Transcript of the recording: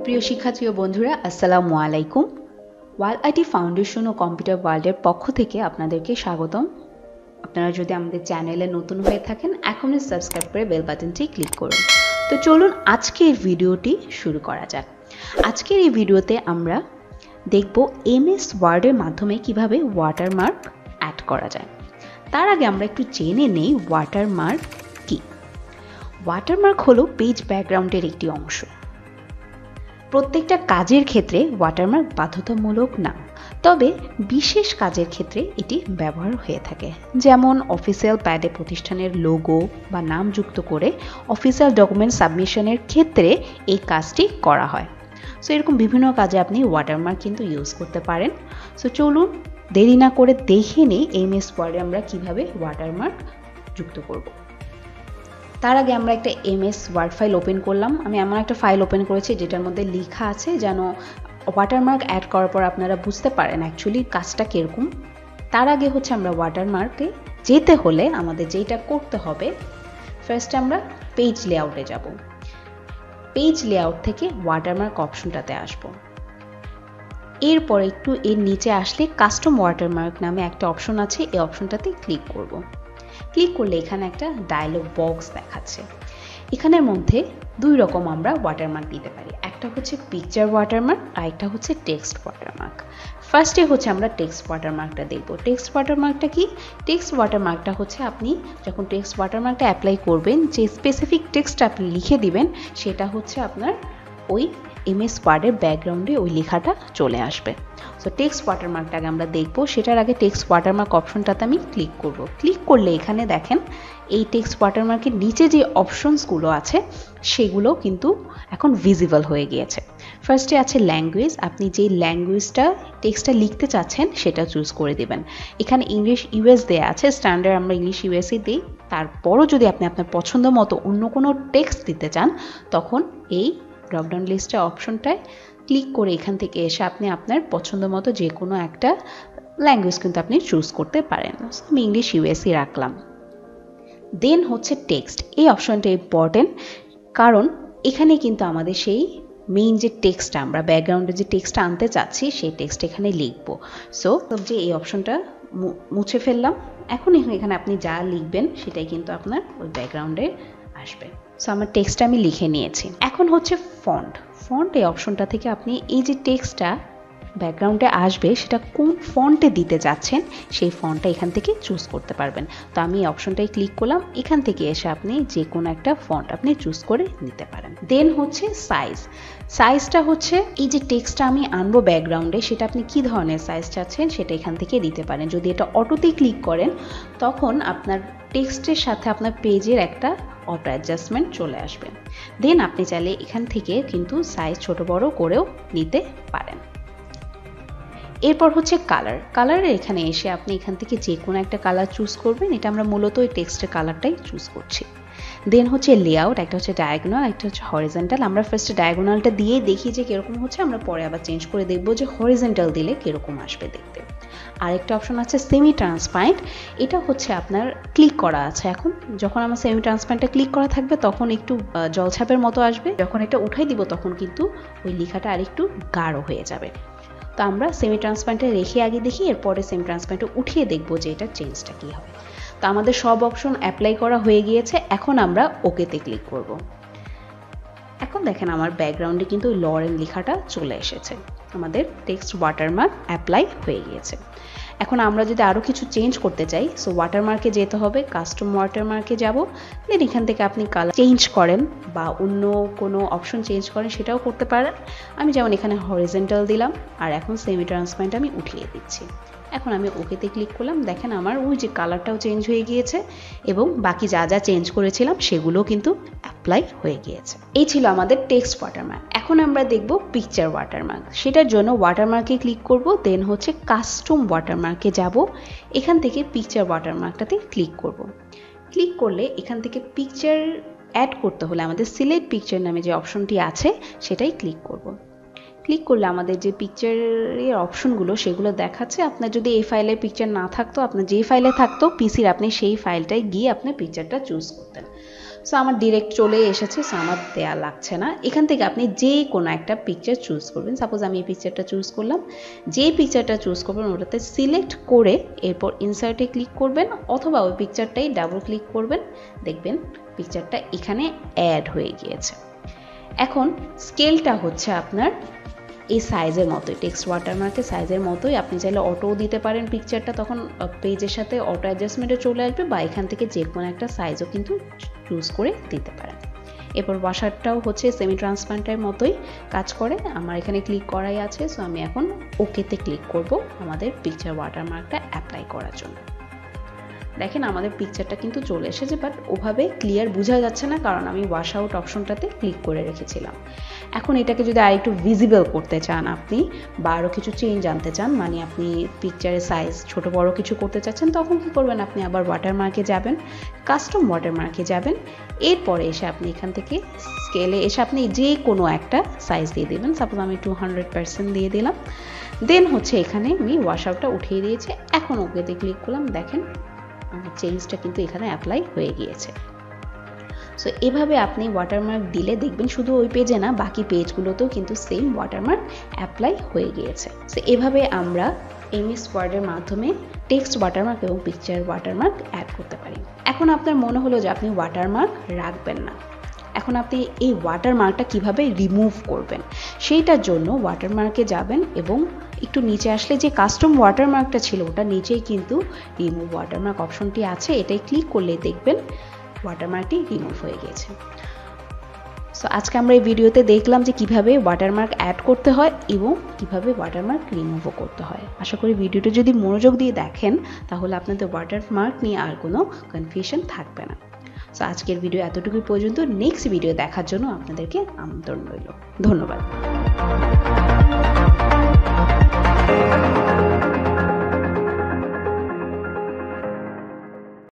প্রিয় শিক্ষার্থী ও বন্ধুরা, আসসালামু আলাইকুম। WITF ফাউন্ডেশন ও কম্পিউটার ওয়ার্ল্ডের পক্ষ থেকে আপনাদেরকে স্বাগতম। আপনারা যদি আমাদের চ্যানেলে নতুন হয়ে থাকেন, এখনই সাবস্ক্রাইব করে বেল বাটনটি ক্লিক করুন। তো চলুন আজকের ভিডিওটি শুরু করা যাক। আজকের এই ভিডিওতে আমরা দেখব MS ওয়ার্ডের মাধ্যমে কিভাবে ওয়াটারমার্ক অ্যাড করা যায়। তার আগে আমরা একটু জেনে নেই ওয়াটারমার্ক কি। ওয়াটারমার্ক হলো পেজ ব্যাকগ্রাউন্ডের একটি অংশ। প্রত্যেকটা কাজের ক্ষেত্রে ওয়াটারমার্ক বাধ্যতামূলক না, তবে বিশেষ কাজের ক্ষেত্রে এটি ব্যবহার হয়ে থাকে। যেমন অফিসিয়াল প্যাডে প্রতিষ্ঠানের লোগো বা নাম যুক্ত করে অফিসিয়াল ডকুমেন্ট সাবমিশনের ক্ষেত্রে এই কাজটি করা হয়। সো এরকম বিভিন্ন কাজে আপনি ওয়াটারমার্ক কিন্তু ইউজ করতে পারেন। সো চলুন দেরি না করে দেখে নিই MS ওয়ার্ডে আমরা কিভাবে ওয়াটারমার্ক যুক্ত করব। তার আগে আমরা একটা MS ওয়ার্ড ফাইল ওপেন করলাম। আমি এমন একটা ফাইল ওপেন করেছি যেটার মধ্যে লেখা আছে, যেন ওয়াটারমার্ক অ্যাড করার পর আপনারা বুঝতে পারেন অ্যাকচুয়ালি কাজটা কীরকম। তার আগে হচ্ছে আমরা ওয়াটারমার্কে যেতে হলে আমাদের যেটা করতে হবে, ফার্স্ট আমরা পেজ লেআউটে যাব। পেজ লেআউট থেকে ওয়াটারমার্ক অপশনটাতে আসব। এরপর একটু এর নিচে আসলে কাস্টম ওয়াটারমার্ক নামে একটা অপশন আছে, এই অপশনটাতে ক্লিক করব। ক্লিক করলে এখানে একটা ডায়লগ বক্স দেখাচ্ছে। এখানের মধ্যে দুই রকম আমরা ওয়াটারমার্ক দিতে পারি, একটা হচ্ছে পিকচার ওয়াটারমার্ক আর একটা হচ্ছে টেক্সট ওয়াটারমার্ক। ফার্স্টে হচ্ছে আমরা টেক্সট ওয়াটারমার্কটা দেখব। টেক্সট ওয়াটারমার্কটা কি? টেক্সট ওয়াটারমার্কটা হচ্ছে আপনি যখন টেক্সট ওয়াটারমার্কটা অ্যাপ্লাই করবেন, যে স্পেসিফিক টেক্সটটা আপনি লিখে দিবেন সেটা হচ্ছে আপনার ওই MS ওয়ার্ডের ব্যাকগ্রাউন্ডে ওই লেখাটা চলে আসবে। সো টেক্সট ওয়াটারমার্কটাকে আমরা দেখব। সেটার আগে টেক্সট ওয়াটারমার্ক অপশনটাতে আমি ক্লিক করব। ক্লিক করলে এখানে দেখেন এই টেক্সট ওয়াটারমার্কের নিচে যে অপশনসগুলো আছে সেগুলো কিন্তু এখন ভিজিবল হয়ে গিয়েছে। ফার্স্টে আছে ল্যাঙ্গুয়েজ। আপনি যে ল্যাঙ্গুয়েজটা টেক্সটটা লিখতে চাচ্ছেন সেটা চুজ করে দেবেন। এখানে ইংলিশ US দেয়া আছে, স্ট্যান্ডার্ড আমরা ইংলিশ USই দিই। তারপরও যদি আপনি আপনার পছন্দ মতো অন্য কোনো টেক্সট দিতে চান, তখন এই ড্রপডাউন লিস্টের অপশনটায় ক্লিক করে এখান থেকে এসে আপনি আপনার পছন্দ মতো যে কোনো একটা ল্যাঙ্গুয়েজ কিন্তু আপনি চুজ করতে পারেন। আমি ইংলিশ USই রাখলাম। দেন হচ্ছে টেক্সট। এই অপশনটা ইম্পর্টেন্ট, কারণ এখানে কিন্তু আমাদের সেই মেইন যে টেক্সটটা আমরা ব্যাকগ্রাউন্ডে যে টেক্সটটা আনতে চাচ্ছি সেই টেক্সট এখানে লিখব। সো যে এই অপশনটা মুছে ফেললাম। এখন এখানে আপনি যা লিখবেন সেটাই কিন্তু আপনার ওই ব্যাকগ্রাউন্ডে আসবে। সো আমার টেক্সটটা আমি লিখে নিয়েছি। এখন হচ্ছে ফন্ট। ফন্ট এই অপশনটা থেকে আপনি এই যে টেক্সটটা ব্যাকগ্রাউন্ডে আসবে সেটা কোন ফন্টে দিতে যাচ্ছেন সেই ফন্টটা এখান থেকে চুজ করতে পারবেন। তো আমি এই অপশনটাই ক্লিক করলাম। এখান থেকে এসে আপনি যে কোনো একটা ফন্ট আপনি চুজ করে নিতে পারেন। দেন হচ্ছে সাইজ। সাইজটা হচ্ছে এই যে টেক্সটটা আমি আনবো ব্যাকগ্রাউন্ডে, সেটা আপনি কি ধরনের সাইজ চাচ্ছেন সেটা এখান থেকে দিতে পারেন। যদি এটা অটোতে ক্লিক করেন তখন আপনার টেক্সটের সাথে আপনার পেজের একটা অটো অ্যাডজাস্টমেন্ট চলে আসবে। দেন আপনি চাইলে এখান থেকে কিন্তু সাইজ ছোট বড় করেও নিতে পারেন। এরপর হচ্ছে কালার। কালারের এখানে এসে আপনি এখান থেকে যে কোনো একটা কালার চুজ করবেন। এটা আমরা মূলত ওই টেক্সটের কালারটাই চুজ করছি। দেন হচ্ছে লেআউট। একটা হচ্ছে ডায়াগোনাল, একটা হচ্ছে হরিজন্টাল। আমরা ফার্স্টে ডায়াগোনালটা দিয়ে দেখি যে কীরকম হচ্ছে, আমরা পরে আবার চেঞ্জ করে দেখব যে হরিজন্টাল দিলে কীরকম আসবে দেখতে। আরেকটা অপশন আছে সেমি ট্রান্সপারেন্ট। এটা হচ্ছে আপনার ক্লিক করা আছে। এখন যখন আমার সেমি ট্রান্সপারেন্টটা ক্লিক করা থাকবে তখন একটু জলছাপের মতো আসবে। যখন এটা উঠাই দিব তখন কিন্তু ওই লেখাটা আরেকটু গাঢ় হয়ে যাবে। তো আমরা সেমি ট্রান্সপারেন্টে রেখে আগে দেখি, এরপরে সেমি ট্রান্সপারেন্টে উঠিয়ে দেখবো যে এটা চেঞ্জটা কী হবে। তো আমাদের সব অপশন অ্যাপ্লাই করা হয়ে গিয়েছে। এখন আমরা ওকেতে ক্লিক করব। এখন দেখেন আমার ব্যাকগ্রাউন্ডে কিন্তু লরেন লেখাটা চলে এসেছে। আমাদের টেক্সট ওয়াটারমার্ক অ্যাপ্লাই হয়ে গিয়েছে। এখন আমরা যদি আরও কিছু চেঞ্জ করতে চাই, সো ওয়াটারমার্কে যেতে হবে, কাস্টম ওয়াটারমার্কে যাব। দেন এখান থেকে আপনি কালার চেঞ্জ করেন বা অন্য কোনো অপশন চেঞ্জ করেন সেটাও করতে পারেন। আমি যেমন এখানে হরিজন্টাল দিলাম আর এখন সেমি ট্রান্সপারেন্ট আমি উঠিয়ে দিচ্ছি। এখন আমি ওকেতে ক্লিক করলাম। দেখেন আমার ওই যে কালারটাও চেঞ্জ হয়ে গিয়েছে এবং বাকি যা যা চেঞ্জ করেছিলাম সেগুলো কিন্তু অ্যাপ্লাই হয়ে গিয়েছে। এই ছিল আমাদের টেক্সট ওয়াটারমার্ক। এখন আমরা দেখব পিকচার ওয়াটারমার্ক। সেটার জন্য ওয়াটারমার্কে ক্লিক করব। দেন হচ্ছে কাস্টম ওয়াটারমার্কে যাব। এখান থেকে পিকচার ওয়াটারমার্কটাতে ক্লিক করব। ক্লিক করলে এখান থেকে পিকচার অ্যাড করতে হলে আমাদের সিলেক্ট পিকচার নামে যে অপশনটি আছে সেটাই ক্লিক করব। ক্লিক করলে আমাদের যে পিকচারের অপশনগুলো সেগুলো দেখাচ্ছে। আপনার যদি এই ফাইলে পিকচার না থাকতো, আপনার যেই ফাইলে থাকতো পিসির, আপনি সেই ফাইলটায় গিয়ে আপনি পিকচারটা চুজ করতেন। সো আমার ডিরেক্ট চলে এসেছে, সো আমার দেয়া লাগছে না। এখান থেকে আপনি যে কোনো একটা পিকচার চুজ করবেন। সাপোজ আমি এই পিকচারটা চুজ করলাম, যেই পিকচারটা চুজ করবেন ওটাতে সিলেক্ট করে এরপর ইনসার্টে ক্লিক করবেন, অথবা ওই পিকচারটাই ডাবল ক্লিক করবেন, দেখবেন পিকচারটা এখানে অ্যাড হয়ে গিয়েছে। এখন স্কেলটা হচ্ছে আপনার এই সাইজের মতোই, টেক্সট ওয়াটারমার্কের সাইজের মতোই। আপনি চাইলে অটোও দিতে পারেন পিকচারটা, তখন পেজের সাথে অটো অ্যাডজাস্টমেন্টে চলে আসবে, বা এখান থেকে যে কোনো একটা সাইজও কিন্তু চুজ করে দিতে পারেন। এরপর ওয়াশারটাও হচ্ছে সেমি ট্রান্সপারেন্টের মতোই কাজ করে। আমার এখানে ক্লিক করাই আছে, সো আমি এখন ওকেতে ক্লিক করব আমাদের পিকচার ওয়াটারমার্কটা অ্যাপ্লাই করার জন্য। দেখেন আমাদের পিকচারটা কিন্তু চলে এসেছে, বাট ওভাবে ক্লিয়ার বোঝা যাচ্ছে না, কারণ আমি ওয়াশ আউট অপশনটাতে ক্লিক করে রেখেছিলাম। এখন এটাকে যদি আরেকটু ভিজিবল করতে চান আপনি, বা আরও কিছু চেঞ্জ আনতে চান, মানে আপনি পিকচারের সাইজ ছোট বড় কিছু করতে চাচ্ছেন, তখন কি করবেন, আপনি আবার ওয়াটারমার্কে যাবেন, কাস্টম ওয়াটারমার্কে যাবেন। এরপরে এসে আপনি এখান থেকে স্কেলে এসে আপনি যে কোনো একটা সাইজ দিয়ে দেবেন। সাপোজ আমি 200% দিয়ে দিলাম। দেন হচ্ছে এখানে আমি ওয়াশ আউটটা উঠিয়ে দিয়েছি। এখন ওকেতে ক্লিক করলাম, দেখেন আমার চেঞ্জটা কিন্তু এখানে অ্যাপ্লাই হয়ে গিয়েছে। সো এভাবে আপনি ওয়াটারমার্ক দিলে দেখবেন শুধু ওই পেজে না, বাকি পেজগুলোতেও কিন্তু সেম ওয়াটারমার্ক অ্যাপ্লাই হয়ে গিয়েছে। সো এভাবে আমরা এমএস ওয়ার্ডের মাধ্যমে টেক্সট ওয়াটারমার্ক এবং পিকচার ওয়াটারমার্ক অ্যাড করতে পারি। এখন আপনার মনে হলো যে আপনি ওয়াটারমার্ক রাখবেন না, এখন আপনি এই ওয়াটারমার্কটা কিভাবে রিমুভ করবেন, সেইটার জন্য ওয়াটারমার্কে যাবেন এবং একটু নিচে আসলে যে কাস্টম ওয়াটারমার্কটা ছিল ওটা নিচেই কিন্তু রিমুভ ওয়াটারমার্ক অপশনটি আছে। এটাই ক্লিক করলে দেখবেন ওয়াটারমার্কটি রিমুভ হয়ে গেছে। সো আজকে আমরা এই ভিডিওতে দেখলাম যে কিভাবে ওয়াটারমার্ক অ্যাড করতে হয় এবং কিভাবে ওয়াটারমার্ক রিমুভও করতে হয়। আশা করি ভিডিওটা যদি মনোযোগ দিয়ে দেখেন তাহলে আপনাদের ওয়াটারমার্ক নিয়ে আর কোনো কনফিউশন থাকবে না। সো আজকের ভিডিও এতটুকুই পর্যন্ত। নেক্সট ভিডিও দেখার জন্য আপনাদেরকে আমন্ত্রণ রইল। ধন্যবাদ।